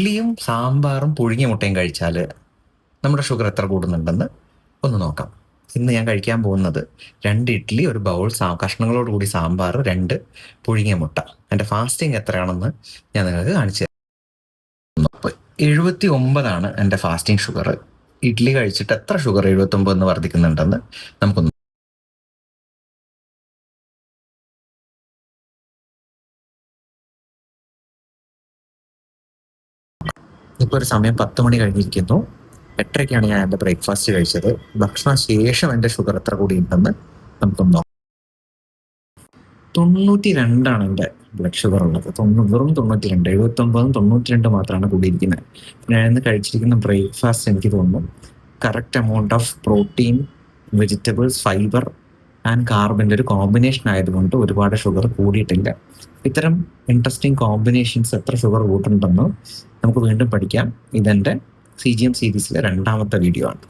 ഇഡ്ഡലിയും സാമ്പാറും പുഴുങ്ങിയ മുട്ടയും കഴിച്ചാൽ നമ്മുടെ ഷുഗർ എത്ര കൂടുന്നുണ്ടെന്ന് ഒന്ന് നോക്കാം. ഇന്ന് ഞാൻ കഴിക്കാൻ പോകുന്നത് 2 ഇഡ്ഡലി, ഒരു ബൗൾ കഷ്ണങ്ങളോട് കൂടി സാമ്പാർ, 2 പുഴുങ്ങിയ മുട്ട. എൻ്റെ ഫാസ്റ്റിംഗ് എത്രയാണെന്ന് ഞാൻ നിങ്ങൾക്ക് കാണിച്ചു തരാം. 79 എൻ്റെ ഫാസ്റ്റിംഗ് ഷുഗർ. ഇഡ്ഡലി കഴിച്ചിട്ട് എത്ര ഷുഗർ 79 വർദ്ധിക്കുന്നുണ്ടെന്ന് നമുക്കൊന്ന്. ഇപ്പോൾ ഒരു സമയം 10 മണി കഴിഞ്ഞിരിക്കുന്നു. 8:30 ഞാൻ എൻ്റെ ബ്രേക്ക്ഫാസ്റ്റ് കഴിച്ചത്. ഭക്ഷണ ശേഷം എൻ്റെ ഷുഗർ എത്ര കൂടിയിട്ടുണ്ടെന്ന് നമുക്കൊന്ന് നോക്കാം. 92 എൻ്റെ ബ്ലഡ് ഷുഗർ ഉള്ളത്. വെറും 92. 79 92 മാത്രമാണ് കൂടിയിരിക്കുന്നത്. ഞാൻ ഇന്ന് കഴിച്ചിരിക്കുന്ന ബ്രേക്ക്ഫാസ്റ്റ് എനിക്ക് തോന്നുന്നു correct amount of protein, vegetables, fibre and കാർബിൻ്റെ ഒരു കോമ്പിനേഷൻ ആയതുകൊണ്ട് ഒരുപാട് ഷുഗർ കൂടിയിട്ടില്ല. ഇത്തരം ഇൻട്രസ്റ്റിംഗ് കോമ്പിനേഷൻസ് എത്ര ഷുഗർ കൂട്ടുന്നുണ്ടെന്ന് നമുക്ക് വീണ്ടും പഠിക്കാം. ഇതെൻ്റെ CGM സീരീസിലെ 2ാമത്തെ വീഡിയോ ആണ്.